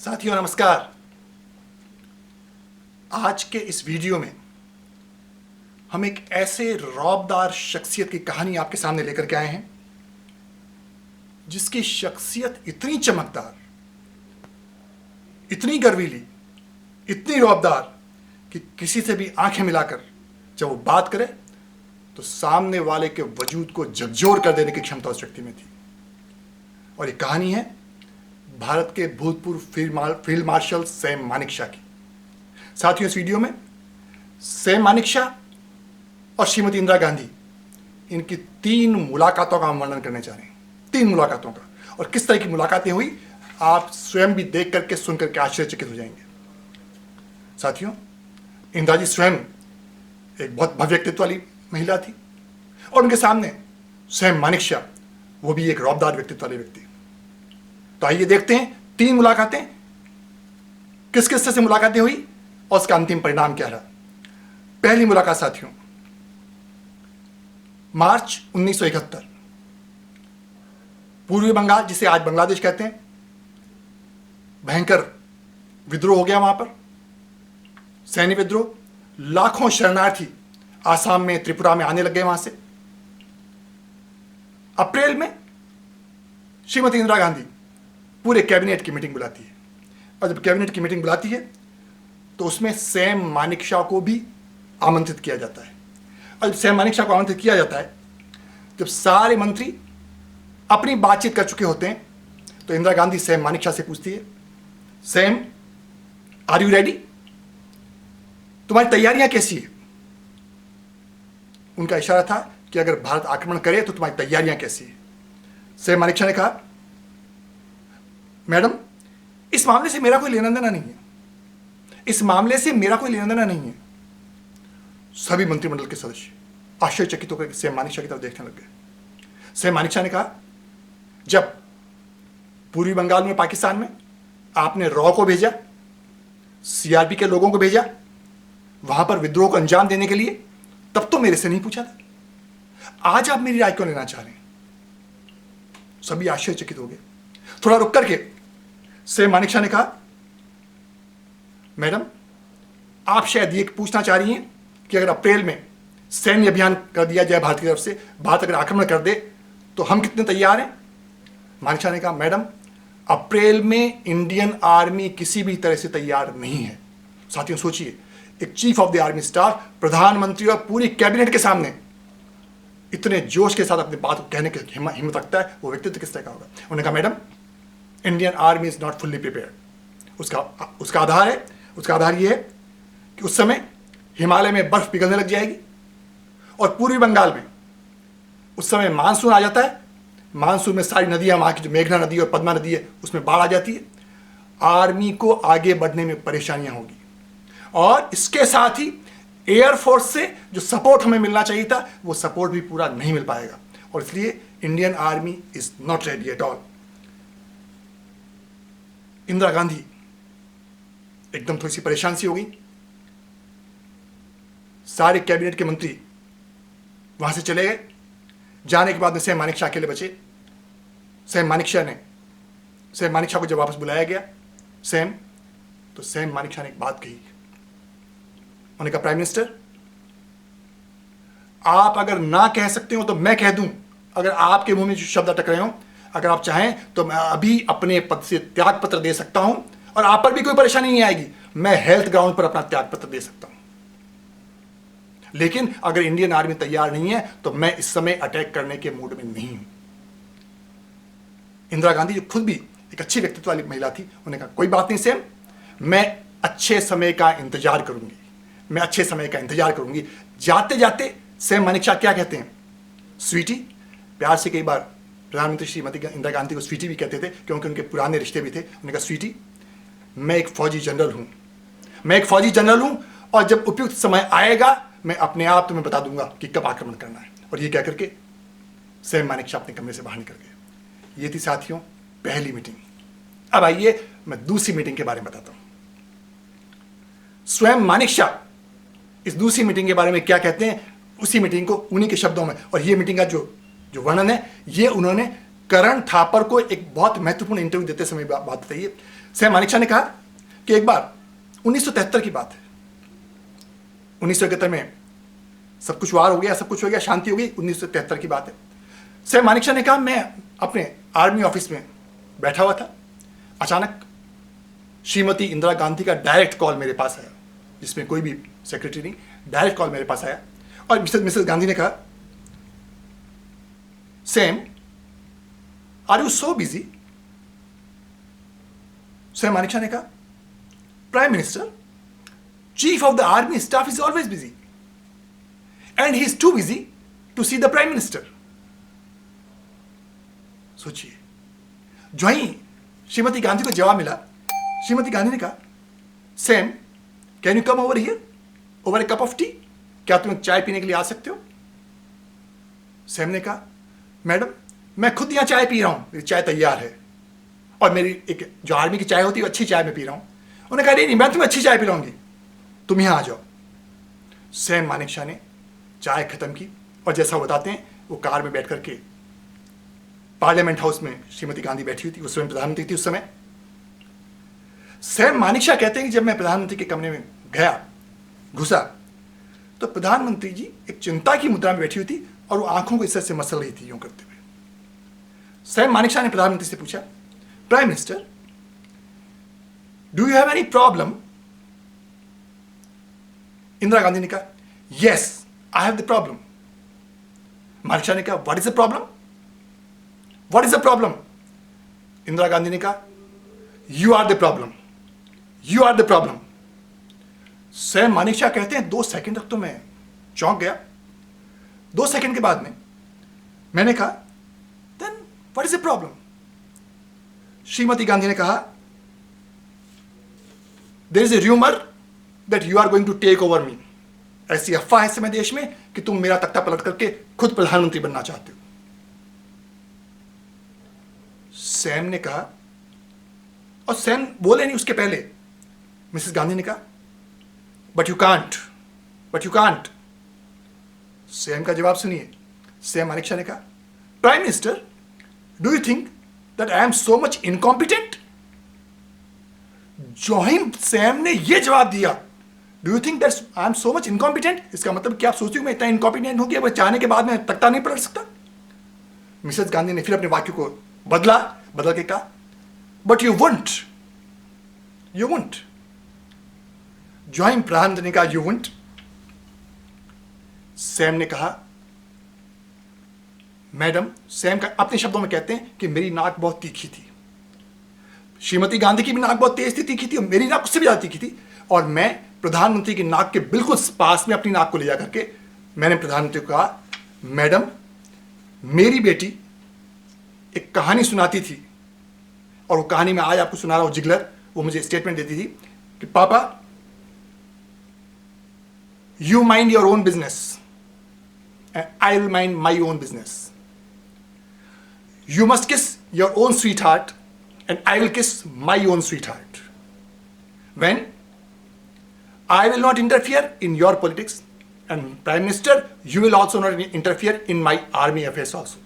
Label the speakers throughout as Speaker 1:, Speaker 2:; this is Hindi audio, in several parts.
Speaker 1: साथियों नमस्कार। आज के इस वीडियो में हम एक ऐसे रौबदार शख्सियत की कहानी आपके सामने लेकर के आए हैं जिसकी शख्सियत इतनी चमकदार, इतनी गर्वीली, इतनी रौबदार कि किसी से भी आंखें मिलाकर जब वो बात करे तो सामने वाले के वजूद को झकझोर कर देने की क्षमता उस व्यक्ति में थी। और ये कहानी है भारत के भूतपूर्व फील्ड मार्शल सैम मानेकशॉ की। साथियों, इस वीडियो में सैम मानेकशॉ और श्रीमती इंदिरा गांधी, इनकी 3 मुलाकातों का हम वर्णन करने जा रहे हैं। 3 मुलाकातों का, और किस तरह की मुलाकातें हुई आप स्वयं भी देख करके सुन करके आश्चर्यचकित हो जाएंगे। साथियों, इंदिरा जी स्वयं एक बहुत भव्य व्यक्तित्व वाली महिला थी और उनके सामने सैम मानेकशॉ, वो भी एक रौबदार व्यक्तित्व वाले व्यक्ति। तो आइए देखते हैं 3 मुलाकातें किस किस से मुलाकातें हुई और उसका अंतिम परिणाम क्या रहा। पहली मुलाकात साथियों, मार्च 1971, पूर्वी बंगाल जिसे आज बांग्लादेश कहते हैं, भयंकर विद्रोह हो गया वहां पर, सैन्य विद्रोह। लाखों शरणार्थी आसाम में, त्रिपुरा में आने लग गए वहां से। अप्रैल में श्रीमती इंदिरा गांधी पूरे कैबिनेट की मीटिंग बुलाती है, और जब कैबिनेट की मीटिंग बुलाती है तो उसमें सैम मानेकशॉ को भी आमंत्रित किया जाता है। और जब सैम मानेकशॉ को आमंत्रित किया जाता है, जब सारे मंत्री अपनी बातचीत कर चुके होते हैं, तो इंदिरा गांधी सैम मानेकशॉ से पूछती है, सैम, आर यू रेडी? तुम्हारी तैयारियां कैसी है? उनका इशारा था कि अगर भारत आक्रमण करे तो तुम्हारी तैयारियां कैसी है? सैम मानेकशॉ ने कहा, मैडम, इस मामले से मेरा कोई लेना देना नहीं है, इस मामले से मेरा कोई लेना देना नहीं है। सभी मंत्रिमंडल के सदस्य आश्चर्यचकित होकर सैम मानेकशॉ की तरफ देखने लग गए। सैम मानेकशॉ ने कहा, जब पूर्वी बंगाल में, पाकिस्तान में आपने रॉ को भेजा, सीआरपी के लोगों को भेजा वहां पर विद्रोह को अंजाम देने के लिए, तब तो मेरे से नहीं पूछा था। आज आप मेरी राय क्यों लेना चाह रहे हैं? सभी आश्चर्यचकित हो गए। थोड़ा रुक करके सैम मानेकशॉ ने कहा, मैडम, आप शायद ये पूछना चाह रही हैं कि अगर अप्रैल में सैन्य अभियान कर दिया जाए भारत की तरफ से, भारत अगर आक्रमण कर दे तो हम कितने तैयार हैं? मानेकशॉ ने कहा, मैडम, अप्रैल में इंडियन आर्मी किसी भी तरह से तैयार नहीं है। साथियों सोचिए, एक chief of the army staff, प्रधानमंत्री और पूरी कैबिनेट के सामने इतने जोश के साथ अपनी बात को कहने की हिम्मत रखता है, वो व्यक्तित्व किस तरह का होगा? उन्होंने कहा, madam, Indian army is not fully prepared. उसका आधार ये है कि उस समय हिमालय में बर्फ पिघलने लग जाएगी और पूर्वी बंगाल में उस समय मानसून आ जाता है। मानसून में सारी नदियां, वहां की जो मेघना नदी और पद्मा नदी है, उसमें बाढ़ आ जाती है। आर्मी को आगे बढ़ने में परेशानियां होगी, और इसके साथ ही एयरफोर्स से जो सपोर्ट हमें मिलना चाहिए था, वो सपोर्ट भी पूरा नहीं मिल पाएगा, और इसलिए Indian army is not ready at all. Indira Gandhi एकदम थोड़ी सी परेशान सी हो गई। सारे कैबिनेट के मंत्री वहां से चले गए। जाने के बाद में सैम मानेकशॉ अकेले बचे। सैम मानेकशॉ को जब वापस बुलाया गया, तो सैम मानेकशॉ ने एक बात कही। उन्होंने कहा, प्राइम मिनिस्टर, आप अगर ना कह सकते हो तो मैं कह दूं। अगर आपके मुंह में जो शब्द अटक रहे हो, अगर आप चाहें तो मैं अभी अपने पद से त्याग पत्र दे सकता हूं, और आप पर भी कोई परेशानी नहीं आएगी। मैं हेल्थ ग्राउंड पर अपना त्याग पत्र दे सकता हूं, लेकिन अगर इंडियन आर्मी तैयार नहीं है तो मैं इस समय अटैक करने के मूड में नहीं हूं। इंदिरा गांधी, जो खुद भी एक अच्छी व्यक्तित्व वाली महिला थी, उन्होंने कहा, कोई बात नहीं सैम, मैं अच्छे समय का इंतजार करूंगी। जाते जाते सैम मानेकशॉ क्या कहते हैं? स्वीटी। प्यार से कई बार प्रधानमंत्री श्रीमती इंदिरा गांधी को स्वीटी भी कहते थे, क्योंकि उनके पुराने रिश्ते भी थे। उन्होंने कहा, स्वीटी, मैं एक फौजी जनरल हूं, और जब उपयुक्त समय आएगा मैं अपने आप तुम्हें बता दूंगा कि कब आक्रमण करना है। और ये कहकर के सैम मानेकशॉ अपने कमरे से बाहर निकल गए। ये थी साथियों पहली मीटिंग। अब आइए मैं दूसरी मीटिंग के बारे में बताता हूं। स्वयं मानेकशॉ इस दूसरी मीटिंग के बारे में क्या कहते हैं, उसी मीटिंग को उन्हीं के शब्दों में, और ये मीटिंग का जो वर्णन है, ये उन्होंने करण थापर को एक बहुत महत्वपूर्ण इंटरव्यू देते समय बात बताई है। सैम मानेकशॉ ने कहा कि एक बार 1973 की बात है, 1971 में सब कुछ वार हो गया, सब कुछ हो गया, शांति हो गई, 1973 की बात है। सैम मानेकशॉ ने कहा मैं अपने आर्मी ऑफिस में बैठा हुआ था, अचानक श्रीमती इंदिरा गांधी का डायरेक्ट कॉल मेरे पास आया, जिसमें कोई भी सेक्रेटरी नहीं, डायरेक्ट कॉल मेरे पास आया और मिसेस गांधी ने कहा, Sam are you so busy? Sam Manekshaw ने कहा, prime minister, chief of the army staff is always busy and he is too busy to see the prime minister. सोचिए, जो ही श्रीमती गांधी को जवाब मिला, श्रीमती गांधी ने कहा, Sam can you come over here over A cup of T? क्या तुम चाय पीने के लिए आ सकते हो? सैम ने कहा, मैडम मैं खुद यहां चाय पी रहा हूं, मेरी चाय तैयार है और मेरी एक जो आर्मी की चाय होती है अच्छी चाय मैं पी रहा हूं। उन्होंने कहा, नहीं मैं तुम्हें अच्छी चाय पिलाऊंगी, तुम यहां आ जाओ। सैम मानेकशॉ ने चाय खत्म की और जैसा बताते हैं वो कार में बैठ करके पार्लियामेंट हाउस में श्रीमती गांधी बैठी हुई थी, उस समय प्रधानमंत्री थी उस समय। सैम मानेकशॉ कहते हैं कि जब मैं प्रधानमंत्री के कमरे में गया, घुसा, तो प्रधानमंत्री जी एक चिंता की मुद्रा में बैठी हुई थी और वो आंखों को इस तरह से मसल रही थी यूं करते हुए। सैम मानेकशॉ ने प्रधानमंत्री से पूछा, prime minister do you have any problem? Indira Gandhi ने कहा, yes I have the problem. Manekshaw ने कहा, what is the problem? What is the problem? Indira Gandhi ने कहा, you are the problem, you are the problem. Sam Manekshaw कहते हैं 2 सेकंड तक तो मैं चौंक गया। 2 सेकंड के बाद में मैंने कहा, then what is the problem? Shrimati Gandhi ने कहा, there is a rumour that you are going to take over me. ऐसी अफवाह है इस समय देश में कि तुम मेरा तख्ता पलट करके खुद प्रधानमंत्री बनना चाहते हो। सैम ने कहा, और सैम बोले नहीं, उसके पहले मिसेस गांधी ने कहा, but you can't, but you can't. Sam का जवाब सुनिए। सैम मानेकशॉ ने कहा, prime minister do you think that I am so much incompetent? जो ही सैम ने यह जवाब दिया, do you think that I am so much incompetent, इसका मतलब क्या आप सोचते हो मैं इतना इनकॉम्पिटेंट हूं कि अब चाहने के बाद मैं तख्ता नहीं पलट सकता? मिसेस गांधी ने फिर अपने वाक्य को बदल के कहा, but you won't, you won't. जो ही प्रधानमंत्री ने कहा, यू वुंट, सैम ने कहा, मैडम, सैम का अपने शब्दों में कहते हैं कि मेरी नाक बहुत तीखी थी। श्रीमती गांधी की भी नाक बहुत तेज थी, तीखी थी, और मेरी नाक उससे भी ज्यादा तीखी थी, और मैं प्रधानमंत्री की नाक के बिल्कुल पास में अपनी नाक को ले जा करके मैंने प्रधानमंत्री को कहा, मैडम मेरी बेटी एक कहानी सुनाती थी, और वो कहानी मैं आज आपको सुना रहा हूं, जिगलर, वो मुझे स्टेटमेंट देती थी कि पापा you mind your own business and I will mind my own business. You must kiss your own sweetheart and I will kiss my own sweetheart. When I will not interfere in your politics and prime minister you will also not interfere in my army affairs also.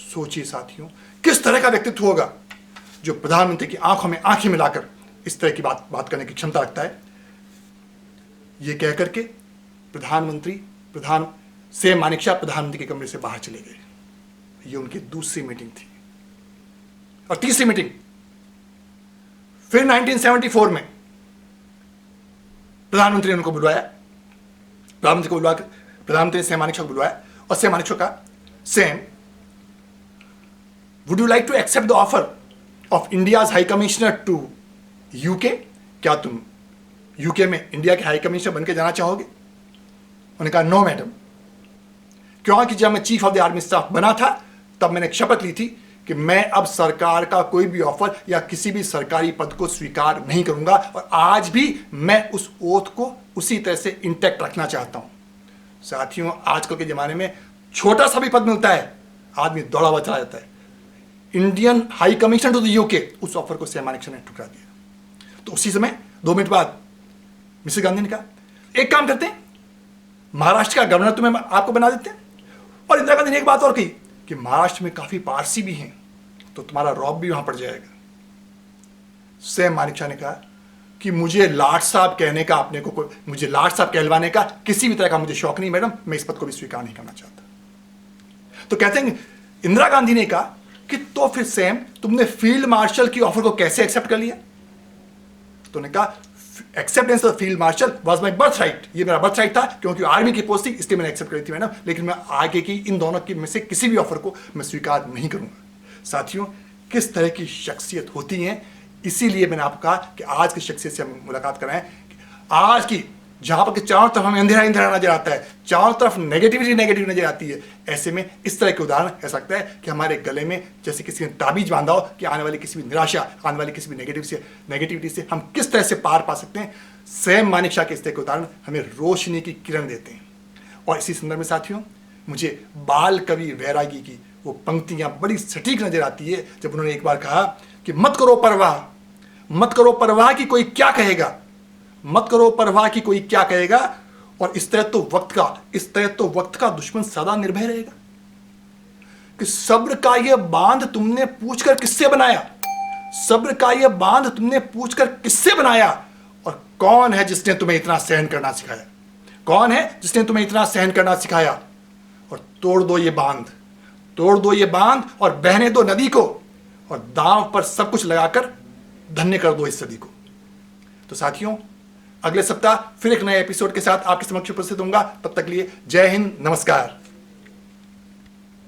Speaker 1: सोचिए साथियों, किस तरह का व्यक्तित्व होगा जो प्रधानमंत्री की आंखों में आंखें मिलाकर इस तरह की बात करने की क्षमता रखता है। यह कहकर के सैम मानेकशॉ प्रधानमंत्री के कमरे से बाहर चले गए। यह उनकी दूसरी मीटिंग थी। और तीसरी मीटिंग फिर 1974 में प्रधानमंत्री ने उनको बुलवाया, प्रधानमंत्री ने सैम मानेकशॉ को बुलवाया और सैम मानेकशॉ का, Sam would you like to accept the offer of India's high commissioner to UK? क्या तुम यूके में इंडिया के हाई कमिश्नर बन के जाना चाहोगे? उन्होंने कहा, नो मैडम, क्योंकि जब मैं chief of the army staff बना था तब मैंने एक शपथ ली थी कि मैं अब सरकार का कोई भी ऑफर या किसी भी सरकारी पद को स्वीकार नहीं करूंगा, और आज भी मैं उस ओथ को उसी तरह से इंटैक्ट रखना चाहता हूं। साथियों, आजकल के जमाने में छोटा सा भी पद मिलता है, आदमी दौड़ा हुआ चला जाता है। Indian high commissioner to the UK, उस ऑफर को सैम मानेकशॉ ने ठुकरा दिया। तो उसी समय 2 मिनट बाद मिसेस गांधी ने कहा, एक काम करते हैं, महाराष्ट्र का गवर्नर तुम्हें आपको बना देते हैं। और इंदिरा गांधी ने एक बात और कही कि महाराष्ट्र में काफी पारसी भी हैं, तो तुम्हारा रौब भी वहां पड़ जाएगा। सैम मानेकशॉ ने कहा कि मुझे लाट साहब कहने का मुझे लाट साहब कहलवाने का किसी भी तरह का मुझे शौक नहीं मैडम, मैं इस पद को भी स्वीकार नहीं करना चाहता। तो कहते हैं इंदिरा गांधी ने कहा कि तो फिर सैम तुमने फील्ड मार्शल की ऑफर को कैसे एक्सेप्ट कर लिया? तो उन्होंने कहा acceptance of field marshal was my birth right, ये मेरा बर्थ राइट था क्योंकि आर्मी की पोस्ट थी इसलिए मैंने एक्सेप्ट करी थी मैडम, लेकिन मैं आगे की इन दोनों की में से किसी भी ऑफर को मैं स्वीकार नहीं करूंगा। साथियों, किस तरह की शख्सियत होती हैं, इसीलिए मैंने आपको कहा कि आज की शख्सियत से हम मुलाकात कर रहे हैं। आज की जहां पर चारों तरफ हमें अंधेरा अंधेरा नजर आता है, चारों तरफ नेगेटिविटी नजर आती है, ऐसे में इस तरह के उदाहरण ऐसा लगता है कि हमारे गले में जैसे किसी ने ताबीज बांधा हो कि आने वाली किसी भी निराशा, आने वाली किसी भी नेगेटिविटी से हम किस तरह से पार पा सकते हैं। सैम मानेकशॉ के इस तरह के उदाहरण हमें रोशनी की किरण देते हैं। और इसी संदर्भ में साथियों, मुझे बाल कवि वैरागी की वो पंक्तियां बड़ी सटीक नजर आती है जब उन्होंने एक बार कहा कि मत करो परवाह कि कोई क्या कहेगा, मत करो परवाह कि कोई क्या कहेगा, और इस तरह तो वक्त का दुश्मन सदा निर्भय रहेगा। कि सब्र का यह बांध तुमने पूछकर किससे बनाया, सब्र का यह बांध तुमने पूछकर किससे बनाया, और कौन है जिसने तुम्हें इतना सहन करना सिखाया, कौन है जिसने तुम्हें इतना सहन करना सिखाया। और तोड़ दो ये बांध और बहने दो नदी को, और दांव पर सब कुछ लगाकर धन्य कर दो इस सदी को। तो साथियों, अगले सप्ताह फिर एक नए एपिसोड के साथ आपके समक्ष उपस्थित होऊंगा। तब तक लिए जय हिंद, नमस्कार।